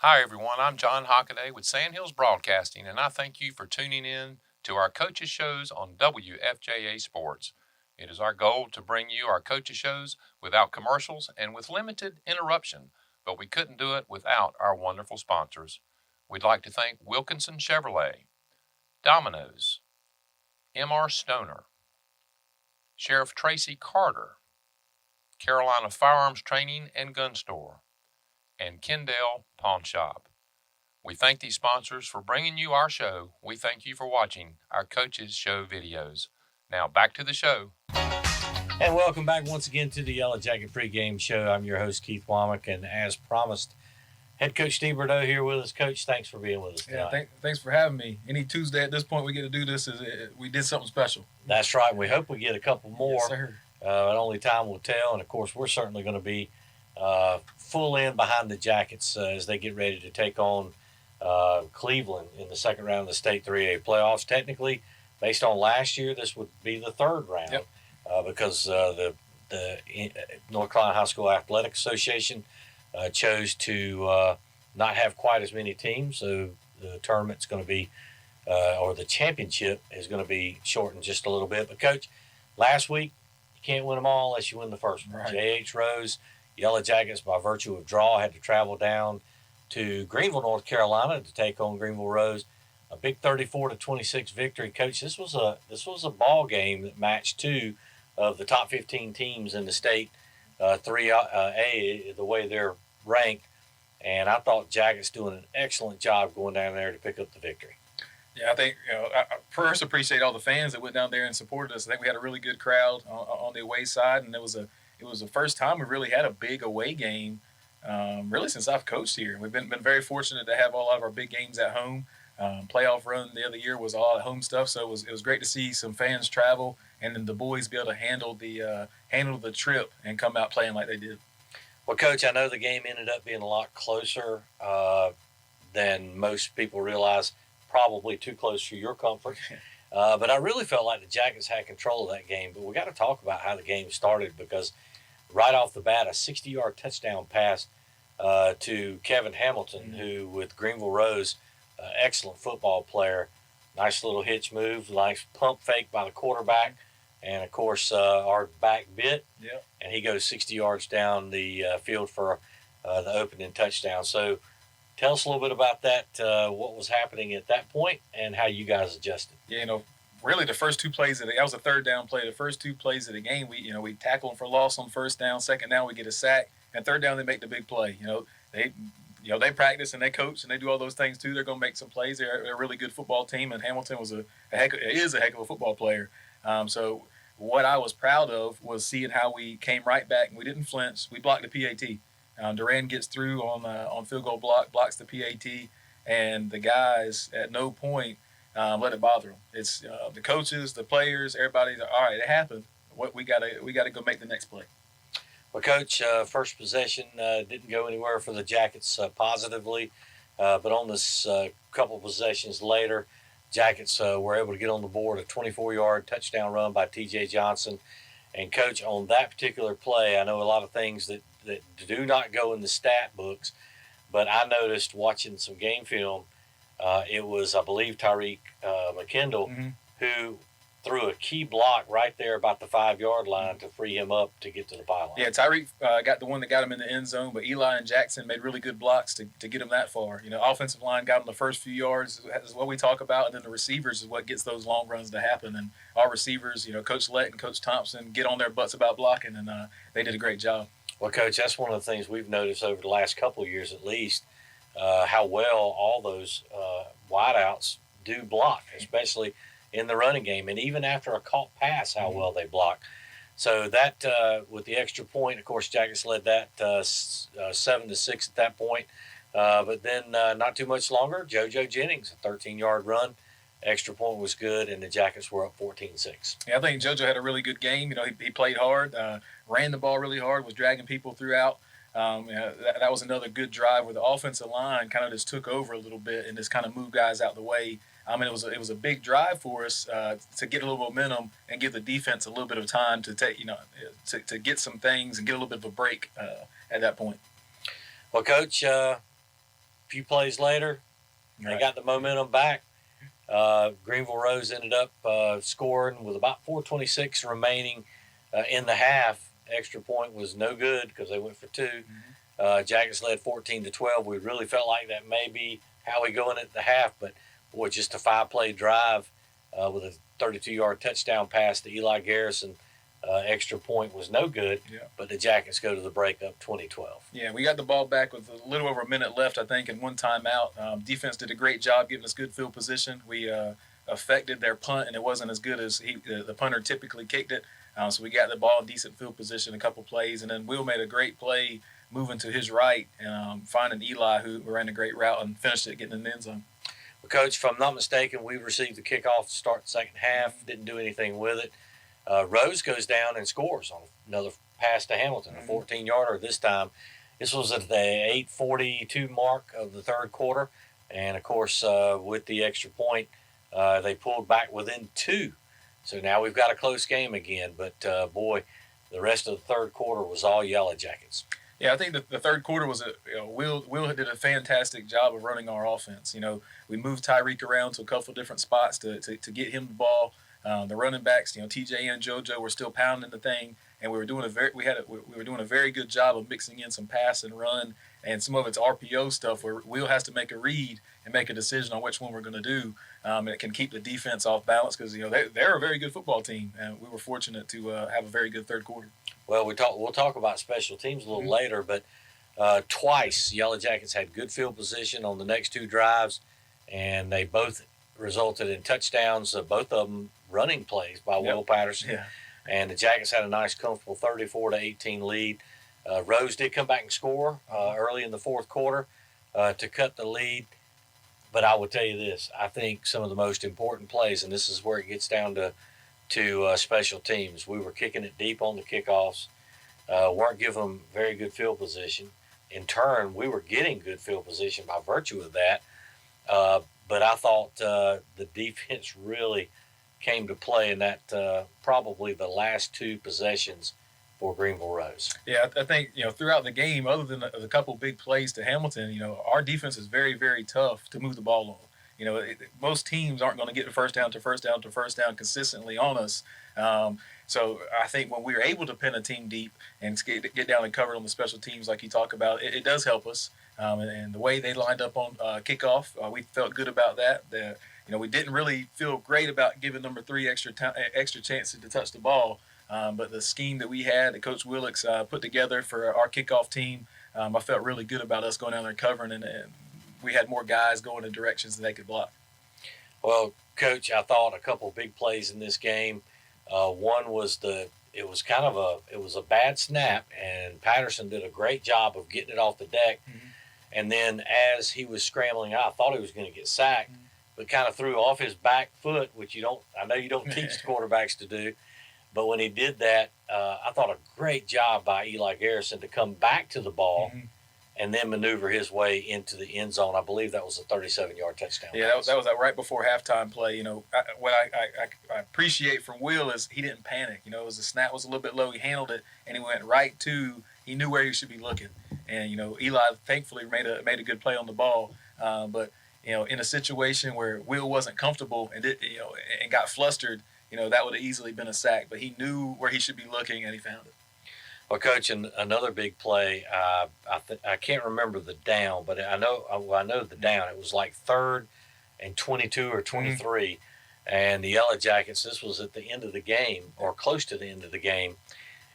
Hi, everyone. I'm John Hockaday with Sandhills Broadcasting, and I thank you for tuning in to our coaches' shows on WFJA Sports. It is our goal to bring you our coaches' shows without commercials and with limited interruption, but we couldn't do it without our wonderful sponsors. We'd like to thank Wilkinson Chevrolet, Domino's, M.R. Stoner, Sheriff Tracy Carter, Carolina Firearms Training and Gun Store, and Kendall Pawn Shop. We thank these sponsors for bringing you our show. We thank you for watching our Coaches Show videos. Now back to the show. And welcome back once again to the Yellow Jacket pregame show. I'm your host, Keith Womack, and as promised, head coach Steve Bordeaux here with us. Coach, thanks for being with us tonight. Yeah, thanks for having me. Any Tuesday at this point we get to do this, we did something special. That's right. We hope we get a couple more. Yes, sir. But only time will tell. And, of course, we're certainly going to be full in behind the Jackets as they get ready to take on Cleveland in the second round of the State 3A playoffs. Technically, based on last year, this would be the third round because the North Carolina High School Athletic Association chose to not have quite as many teams. So the tournament's going to be, or the championship is going to be shortened just a little bit. But, Coach, last week, you can't win them all unless you win the first one. Right. J.H. Rose, Yellow Jackets, by virtue of draw, had to travel down to Greenville, North Carolina, to take on Greenville Rose. A big 34-26 victory. Coach, this was a ball game that matched two of the top 15 teams in the state 3A, the way they're ranked. And I thought Jackets doing an excellent job going down there to pick up the victory. Yeah, I think I first appreciate all the fans that went down there and supported us. I think we had a really good crowd on the away side, and it was the first time we really had a big away game. Really since I've coached here. We've been very fortunate to have a lot of our big games at home. Playoff run the other year was a lot of home stuff, so it was great to see some fans travel and then the boys be able to handle the trip and come out playing like they did. Well, Coach, I know the game ended up being a lot closer than most people realize, probably too close for your comfort. But I really felt like the Jackets had control of that game. But we got to talk about how the game started because right off the bat, a 60-yard touchdown pass to Kevin Hamilton, who with Greenville Rose, excellent football player. Nice little hitch move, nice pump fake by the quarterback. And, of course, our back bit, and he goes 60 yards down the field for the opening touchdown. So tell us a little bit about that, what was happening at that point and how you guys adjusted. Yeah, really the first two plays that was a third down play. The first two plays of the game, we tackle them for loss on first down. Second down, we get a sack. And third down, they make the big play. They practice and they coach and they do all those things too. They're going to make some plays. They're a really good football team, and Hamilton is a heck of a football player. So what I was proud of was seeing how we came right back and we didn't flinch. We blocked the PAT. Duran gets through on field goal blocks the PAT, and the guys at no point let it bother them. It's the coaches, the players, everybody's like, all right, it happened. We gotta go make the next play. Well, Coach, first possession didn't go anywhere for the Jackets positively, but on this couple possessions later, Jackets were able to get on the board a 24-yard touchdown run by T.J. Johnson. And, Coach, on that particular play, I know a lot of things that do not go in the stat books, but I noticed watching some game film, it was, I believe, Tyreek McKendall who threw a key block right there about the 5-yard line to free him up to get to the pylon. Yeah, Tyreek got the one that got him in the end zone, but Eli and Jackson made really good blocks to get him that far. Offensive line got him the first few yards is what we talk about, and then the receivers is what gets those long runs to happen. And our receivers, Coach Lett and Coach Thompson get on their butts about blocking, and they did a great job. Well, Coach, that's one of the things we've noticed over the last couple of years at least, how well all those wideouts do block, especially in the running game, and even after a caught pass, how well they block. So that, with the extra point, of course, Jackets led that 7-6 at that point. But then not too much longer, JoJo Jennings, a 13-yard run. Extra point was good, and the Jackets were up 14-6. Yeah, I think JoJo had a really good game. He played hard, ran the ball really hard, was dragging people throughout. That was another good drive where the offensive line kind of just took over a little bit and just kind of moved guys out the way. It was a big drive for us to get a little momentum and give the defense a little bit of time to take to get some things and get a little bit of a break at that point. Well, Coach, few plays later, they got the momentum back. Greenville Rose ended up scoring with about 4:26 remaining in the half. Extra point was no good because they went for two. Jackets led 14-12. We really felt like that may be how we go in at the half, but boy, just a 5-play drive with a 32-yard touchdown pass to Eli Garrison. Extra point was no good, but the Jackets go to the break up 20-12. Yeah, we got the ball back with a little over a minute left, I think, and one timeout. Defense did a great job giving us good field position. We affected their punt, and it wasn't as good as the punter typically kicked it. So we got the ball in decent field position, a couple plays, and then Will made a great play moving to his right and finding Eli, who ran a great route and finished it getting in the end zone. Well, Coach, if I'm not mistaken, we received the kickoff to start the second half, didn't do anything with it. Rose goes down and scores on another pass to Hamilton, a 14-yarder this time. This was at the 8:42 mark of the third quarter. And, of course, with the extra point, they pulled back within 2. So now we've got a close game again. But, boy, the rest of the third quarter was all Yellow Jackets. Yeah, I think the third quarter was Will did a fantastic job of running our offense. We moved Tyreek around to a couple of different spots to get him the ball. The running backs, TJ and JoJo were still pounding the thing, and we were doing a very good job of mixing in some pass and run, and some of it's RPO stuff where Will has to make a read and make a decision on which one we're going to do. And it can keep the defense off balance because they're a very good football team, and we were fortunate to have a very good third quarter. Well, we'll talk about special teams a little later, but twice Yellow Jackets had good field position on the next 2 drives, and they both resulted in touchdowns, both of them running plays by Will Patterson. Yeah. And the Jackets had a nice, comfortable 34-18 lead. Rose did come back and score early in the fourth quarter to cut the lead. But I will tell you this, I think some of the most important plays, and this is where it gets down to special teams. We were kicking it deep on the kickoffs, weren't giving them very good field position. In turn, we were getting good field position by virtue of that. But I thought the defense really came to play in that probably the last 2 possessions for Greenville Rose. Yeah, I think throughout the game, other than a couple big plays to Hamilton, our defense is very, very tough to move the ball on. Most teams aren't going to get the first down consistently on us. So I think when we were able to pin a team deep and get down and cover on the special teams like you talk about, it does help us. And the way they lined up on kickoff, we felt good about that. We didn't really feel great about giving number 3 extra chances to touch the ball. But the scheme that we had, that Coach Willix put together for our kickoff team, I felt really good about us going down there and covering, and we had more guys going in directions that they could block. Well, Coach, I thought a couple of big plays in this game. One was it was a bad snap, and Patterson did a great job of getting it off the deck. And then as he was scrambling out, I thought he was going to get sacked, but kind of threw off his back foot, which I know you don't teach the quarterbacks to do. But when he did that, I thought a great job by Eli Garrison to come back to the ball and then maneuver his way into the end zone. I believe that was a 37-yard touchdown. Yeah, that was right before halftime play. What I appreciate from Will is he didn't panic. The snap was a little bit low. He handled it, and he went right to – he knew where he should be looking. And, Eli thankfully made a good play on the ball. But, in a situation where Will wasn't comfortable and got flustered, that would have easily been a sack. But he knew where he should be looking, and he found it. Well, Coach, another big play, I can't remember the down, but I know the down. It was like 3rd and 22 or 23. And the Yellow Jackets, this was at the end of the game or close to the end of the game.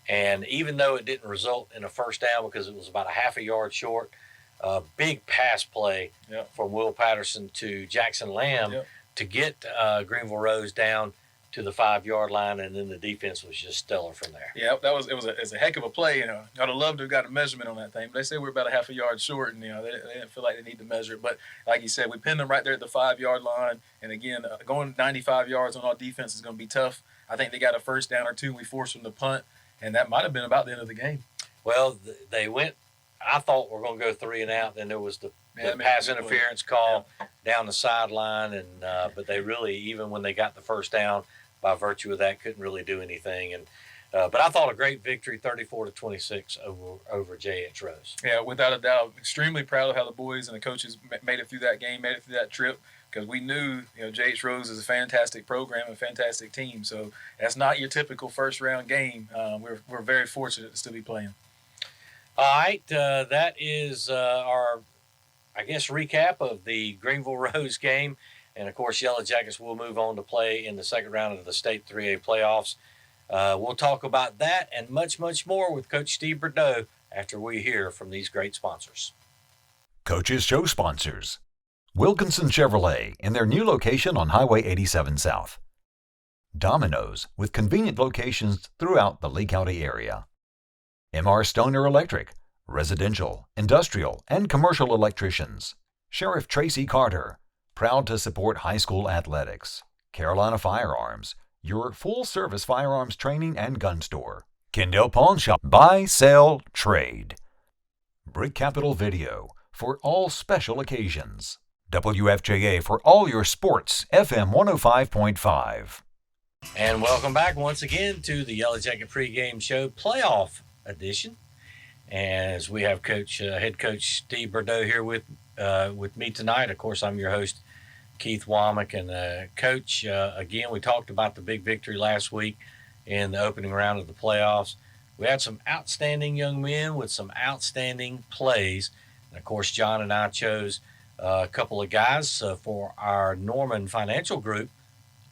And even though it didn't result in a first down because it was about a half a yard short, a big pass play from Will Patterson to Jackson Lamb to get Greenville Rose down to the 5-yard line, and then the defense was just stellar from there. Yeah, it was a heck of a play. I'd have loved to have got a measurement on that thing, but they say we're about a half a yard short, and they didn't feel like they need to measure it. But like you said, we pinned them right there at the 5-yard line, and again, going 95 yards on our defense is going to be tough. I think they got a first down or 2, and we forced them to punt, and that might have been about the end of the game. Well, they went. I thought we're going to go 3 and out. Then there was the pass interference call down the sideline, and but they really, even when they got the first down, by virtue of that, couldn't really do anything. And But I thought a great victory, 34-26 over JH Rose. Yeah, without a doubt. Extremely proud of how the boys and the coaches made it through that game, made it through that trip, because we knew, JH Rose is a fantastic program, a fantastic team. So that's not your typical first-round game. We're very fortunate to still be playing. All right, that is our, I guess, recap of the Greenville Rose game. And, of course, Yellow Jackets will move on to play in the second round of the State 3A playoffs. We'll talk about that and much, much more with Coach Steve Bordeaux after we hear from these great sponsors. Coach's Show sponsors: Wilkinson Chevrolet in their new location on Highway 87 South. Domino's with convenient locations throughout the Lee County area. M.R. Stoner Electric, residential, industrial, and commercial electricians. Sheriff Tracy Carter, proud to support high school athletics. Carolina Firearms, your full-service firearms training and gun store. Kendall Pawn Shop, buy, sell, trade. Brick Capital Video, for all special occasions. WFJA for all your sports, FM 105.5. And welcome back once again to the Yellow Jacket pregame show playoff edition. As we have head coach Steve Bordeaux here with me tonight. Of course, I'm your host, Keith Womack. And Coach, again, we talked about the big victory last week in the opening round of the playoffs. We had some outstanding young men with some outstanding plays. And, of course, John and I chose a couple of guys for our Norman Financial Group,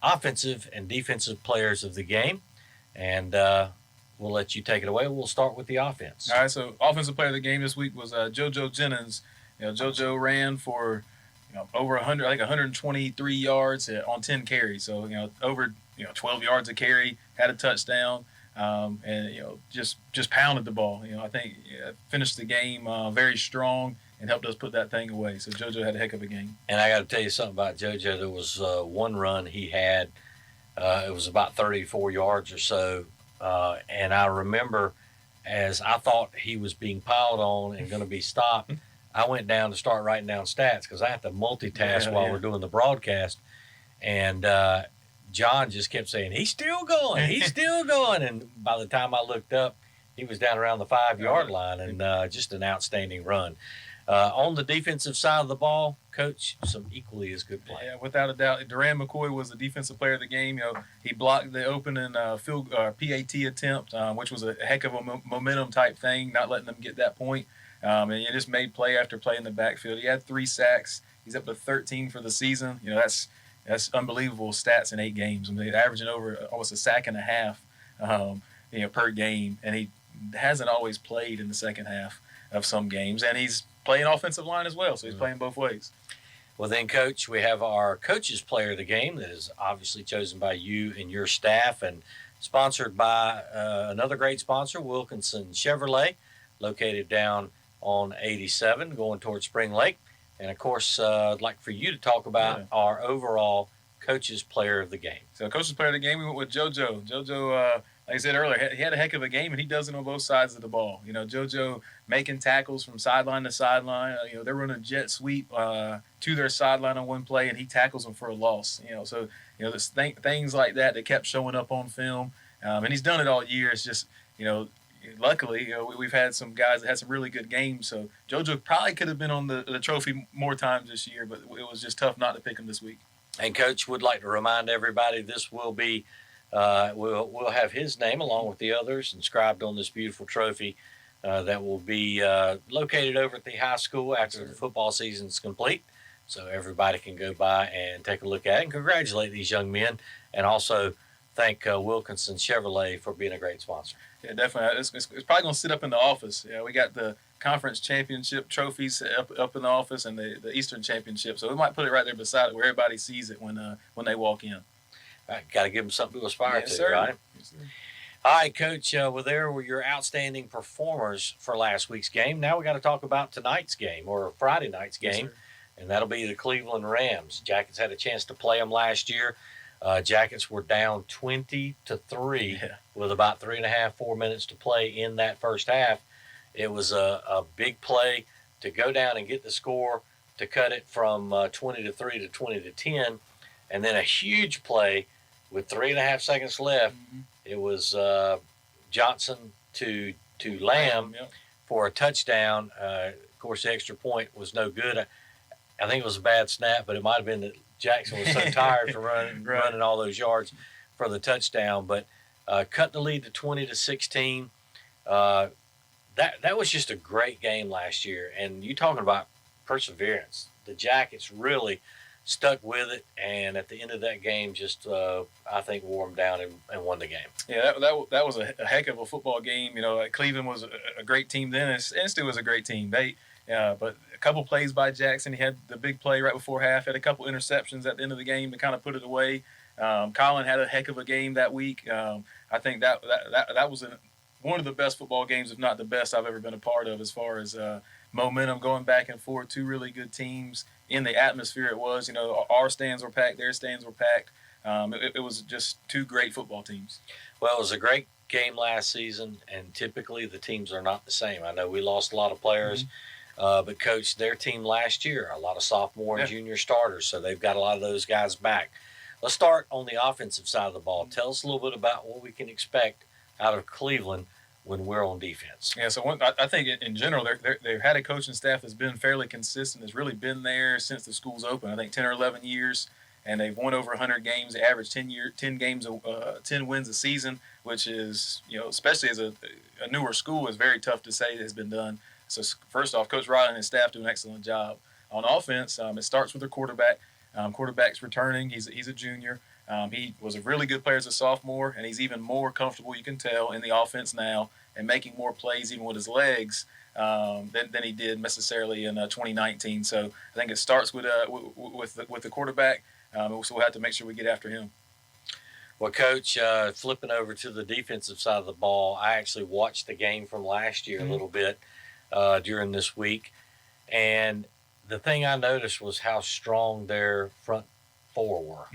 offensive and defensive players of the game. And we'll let you take it away. We'll start with the offense. All right, so offensive player of the game this week was JoJo Jennings. JoJo ran for over 100, I think 123 yards on 10 carries. So, over 12 yards a carry, had a touchdown, and just pounded the ball. I think finished the game very strong and helped us put that thing away. So JoJo had a heck of a game. And I got to tell you something about JoJo. There was one run he had. It was about 34 yards or so. And I remember, as I thought he was being piled on and going to be stopped, I went down to start writing down stats because I have to multitask while we're doing the broadcast. And John just kept saying, he's still going, he's still going. And by the time I looked up, he was down around the 5-yard line, and just an outstanding run. On the defensive side of the ball, Coach, some equally as good play. Yeah, without a doubt. Duran McCoy was the defensive player of the game. He blocked the opening field PAT attempt, which was a heck of a momentum type thing, not letting them get that point. And he just made play after play in the backfield. He had 3 sacks. He's up to 13 for the season. That's unbelievable stats in 8 games. I mean, averaging over almost a sack and a half, per game. And he hasn't always played in the second half of some games. And he's playing offensive line as well, so he's playing both ways. Well, then, Coach, we have our coach's player of the game that is obviously chosen by you and your staff and sponsored by another great sponsor, Wilkinson Chevrolet, located down on 87 going towards Spring Lake. And, of course, I'd like for you to talk about our overall coach's player of the game. So, coach's player of the game, we went with JoJo. JoJo, like I said earlier, he had a heck of a game, and he does it on both sides of the ball. JoJo making tackles from sideline to sideline. They're running a jet sweep to their sideline on one play, and he tackles them for a loss. So there's things like that kept showing up on film, and he's done it all year. It's just luckily we've had some guys that had some really good games. So JoJo probably could have been on the trophy more times this year, but it was just tough not to pick him this week. And Coach would like to remind everybody this will be. We'll have his name along with the others inscribed on this beautiful trophy that will be located over at the high school after the football season is complete. So everybody can go by and take a look at it and congratulate these young men, and also thank Wilkinson Chevrolet for being a great sponsor. Yeah, definitely. It's probably going to sit up in the office. We got the conference championship trophies up in the office and the Eastern championship. So we might put it right there beside it where everybody sees it when they walk in. Got to give them something to aspire to, sir. right? Yes, sir. All right, Coach, there were your outstanding performers for last week's game. Now we got to talk about tonight's game, or Friday night's game, and that'll be the Cleveland Rams. Jackets had a chance to play them last year. Jackets were down 20-3 with about 3.5-4 minutes to play in that first half. It was a big play to go down and get the score to cut it from 20-3 to 20-10, and then a huge play with 3.5 seconds left. It was Johnson to Lamb Yep. for a touchdown. Of course, the extra point was no good. I think it was a bad snap, but it might have been that Jackson was so tired from running all those yards for the touchdown. But cut the lead to 20-16. That was just a great game last year. And you talking about perseverance. The Jackets really stuck with it, and at the end of that game, just I think wore them down and won the game. Yeah, that was a heck of a football game. Cleveland was a great team then, and still was a great team. But a couple plays by Jackson. He had the big play right before half. Had a couple interceptions at the end of the game to kind of put it away. Colin had a heck of a game that week. I think that was one of the best football games, if not the best I've ever been a part of, as far as momentum going back and forth. Two really good teams in the atmosphere. It was, our stands were packed, their stands were packed. It was just two great football teams. Well, it was a great game last season, and typically the teams are not the same. I know we lost a lot of players, but Coach, their team last year, a lot of sophomore and junior starters, so they've got a lot of those guys back. Let's start on the offensive side of the ball. Tell us a little bit about what we can expect out of Cleveland when we're on defense. Yeah, so I think in general, they've had a coaching staff that's been fairly consistent, has really been there since the school's open. I think 10 or 11 years, and they've won over 100 games. They average 10 wins a season, which is, especially as a newer school, is very tough to say has been done. So first off, Coach Riley and his staff do an excellent job. On offense, it starts with their quarterback. Quarterback's returning. He's a junior. He was a really good player as a sophomore, and he's even more comfortable, you can tell, in the offense now and making more plays even with his legs than he did necessarily in 2019. So I think it starts with the quarterback. So we'll have to make sure we get after him. Well, Coach, flipping over to the defensive side of the ball, I actually watched the game from last year a little bit during this week, and the thing I noticed was how strong their front four were.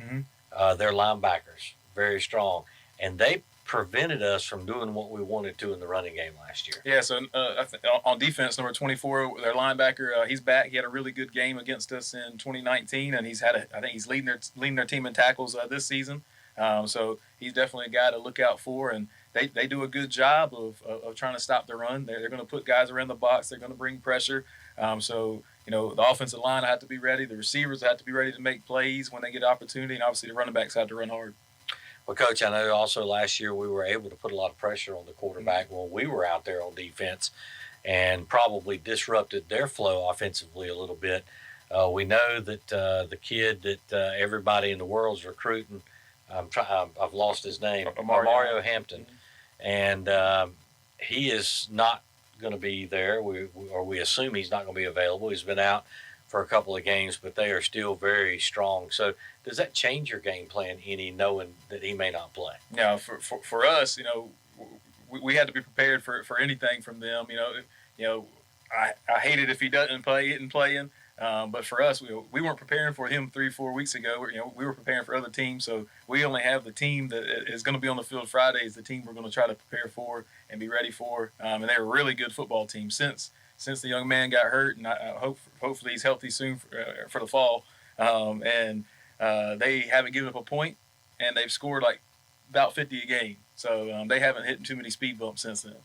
Their linebackers, very strong. And they prevented us from doing what we wanted to in the running game last year. Yeah, so on defense, number 24, their linebacker, he's back. He had a really good game against us in 2019, and I think he's leading their team in tackles this season. So he's definitely a guy to look out for, and they do a good job of trying to stop the run. They're going to put guys around the box. They're going to bring pressure. The offensive line have to be ready. The receivers have to be ready to make plays when they get opportunity, and obviously the running backs have to run hard. Well, Coach, I know also last year we were able to put a lot of pressure on the quarterback when we were out there on defense and probably disrupted their flow offensively a little bit. We know that the kid that everybody in the world's recruiting, I've lost his name, Mario Hampton, and he is not going to be there. We assume he's not going to be available. He's been out for a couple of games, but they are still very strong. So does that change your game plan any, knowing that he may not play? Yeah, for us, we had to be prepared for anything from them. I hate it if he doesn't play it and playing. But for us, we weren't preparing for him 3-4 weeks ago. We were preparing for other teams, so we only have the team that is going to be on the field Friday is the team we're going to try to prepare for and be ready for. And they're a really good football team since the young man got hurt, and I hopefully he's healthy soon for the fall. They haven't given up a point, and they've scored like about 50 a game. So they haven't hit too many speed bumps since then.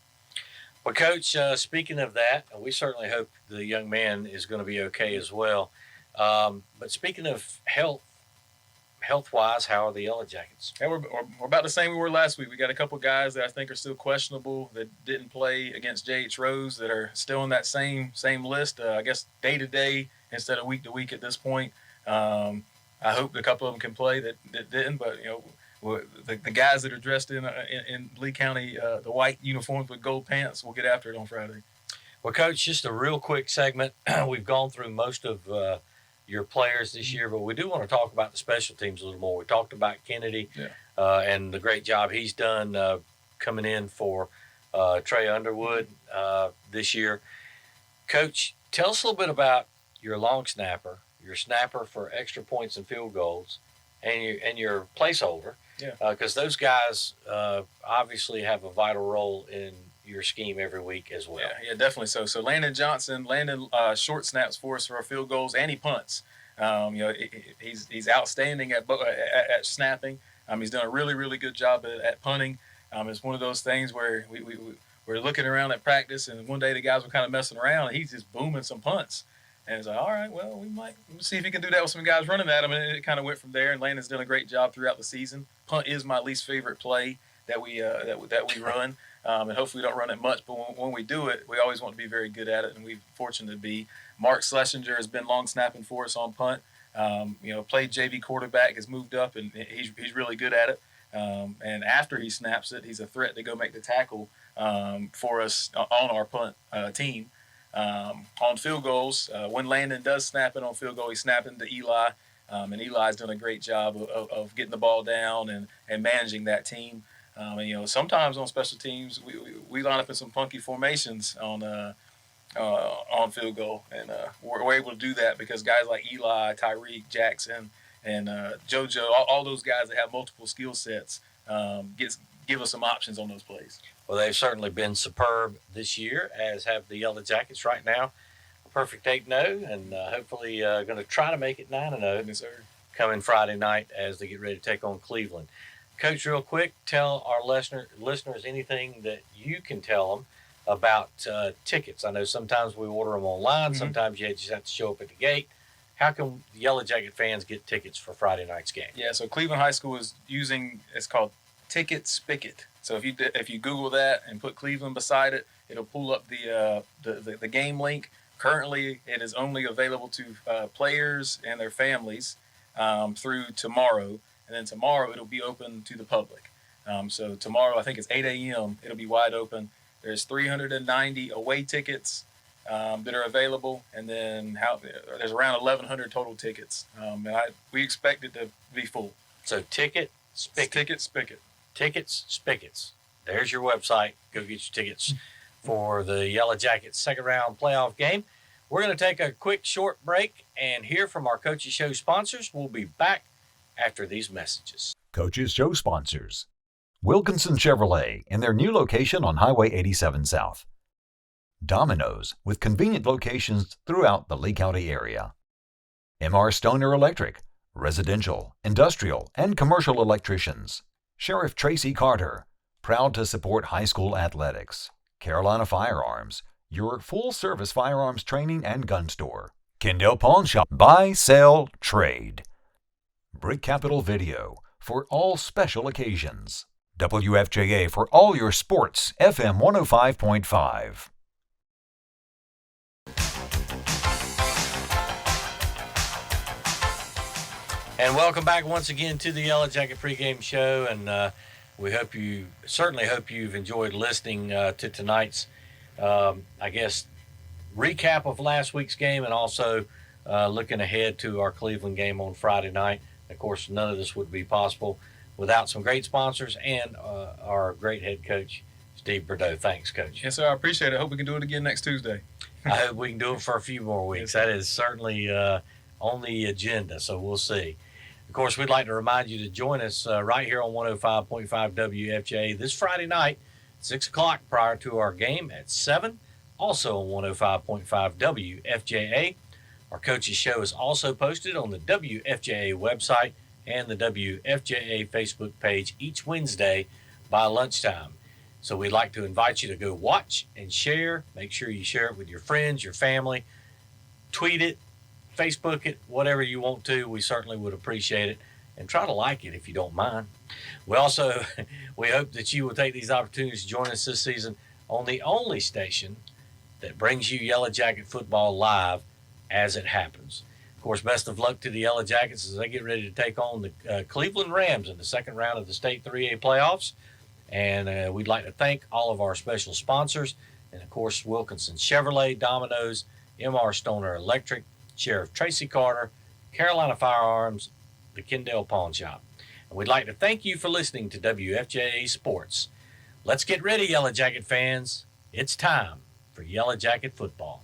Well, Coach, speaking of that, we certainly hope the young man is going to be okay as well. But speaking of health-wise, how are the Yellow Jackets? Yeah, we're about the same we were last week. We got a couple guys that I think are still questionable that didn't play against J.H. Rose that are still on that same list. I guess day to day instead of week to week at this point. I hope a couple of them can play that didn't, but the guys that are dressed in Lee County, the white uniforms with gold pants, will get after it on Friday. Well, Coach, just a real quick segment. We've gone through most of your players this year, but we do want to talk about the special teams a little more. We talked about Kennedy and the great job he's done coming in for Trey Underwood this year. Coach, tell us a little bit about your long snapper, your snapper for extra points and field goals, and your placeholder. Because those guys obviously have a vital role in your scheme every week as well. Yeah, definitely so. So Landon Johnson, short snaps for us for our field goals, and he punts. He's outstanding at snapping. He's done a really, really good job at punting. It's one of those things where we're looking around at practice, and one day the guys were kind of messing around, and he's just booming some punts. And it's like, all right, well, we might see if he can do that with some guys running at him. And it kind of went from there. And Landon's done a great job throughout the season. Punt is my least favorite play that we run, and hopefully we don't run it much. But when we do it, we always want to be very good at it, and we're fortunate to be. Mark Schlesinger has been long snapping for us on punt. Played JV quarterback, has moved up, and he's really good at it. And after he snaps it, he's a threat to go make the tackle for us on our punt team. On field goals, when Landon does snap it on field goal, he's snapping to Eli, and Eli's done a great job of getting the ball down and managing that team. Sometimes on special teams, we line up in some funky formations on field goal, and we're able to do that because guys like Eli, Tyreek, Jackson, and JoJo, all those guys that have multiple skill sets, give us some options on those plays. Well, they've certainly been superb this year, as have the Yellow Jackets right now. A perfect 8-0, and hopefully going to try to make it 9-0 Yes, sir. coming Friday night as they get ready to take on Cleveland. Coach, real quick, tell our listeners anything that you can tell them about tickets. I know sometimes we order them online. Mm-hmm. Sometimes you just have to show up at the gate. How can Yellow Jacket fans get tickets for Friday night's game? Yeah, so Cleveland High School is using, it's called Ticket Spigot. So if you Google that and put Cleveland beside it, it'll pull up the game link. Currently, it is only available to players and their families through tomorrow, and then tomorrow it'll be open to the public. So tomorrow, I think it's 8 a.m. It'll be wide open. There's 390 away tickets that are available, and then there's around 1,100 total tickets. We expect it to be full. So Ticket Spigot. Ticket Spigot. Tickets Spigots. There's your website. Go get your tickets for the Yellow Jackets second round playoff game. We're going to take a quick short break and hear from our Coaches Show sponsors. We'll be back after these messages. Coaches Show sponsors: Wilkinson Chevrolet in their new location on Highway 87 South. Domino's with convenient locations throughout the Lee County area. M.R. Stoner Electric, residential, industrial, and commercial electricians. Sheriff Tracy Carter, proud to support high school athletics. Carolina Firearms, your full-service firearms training and gun store. Kendall Pawn Shop, buy, sell, trade. Brick Capital Video, for all special occasions. WFJA for all your sports, FM 105.5. And welcome back once again to the Yellow Jacket pregame show. And we certainly hope you've enjoyed listening to tonight's, recap of last week's game, and also looking ahead to our Cleveland game on Friday night. Of course, none of this would be possible without some great sponsors and our great head coach, Steve Bordeaux. Thanks, Coach. Yes, sir. I appreciate it. I hope we can do it again next Tuesday. I hope we can do it for a few more weeks. Yes, that is certainly on the agenda, so we'll see. Of course, we'd like to remind you to join us right here on 105.5 WFJA this Friday night, 6 o'clock prior to our game at 7, also on 105.5 WFJA. Our Coaches Show is also posted on the WFJA website and the WFJA Facebook page each Wednesday by lunchtime. So we'd like to invite you to go watch and share. Make sure you share it with your friends, your family. Tweet it, Facebook it, whatever you want to. We certainly would appreciate it. And try to like it if you don't mind. We hope that you will take these opportunities to join us this season on the only station that brings you Yellow Jacket football live as it happens. Of course, best of luck to the Yellow Jackets as they get ready to take on the Cleveland Rams in the second round of the State 3A playoffs. And we'd like to thank all of our special sponsors, and of course, Wilkinson Chevrolet, Domino's, M.R. Stoner Electric, Sheriff Tracy Carter, Carolina Firearms, the Kendall Pawn Shop. And we'd like to thank you for listening to WFJA Sports. Let's get ready, Yellow Jacket fans. It's time for Yellow Jacket football.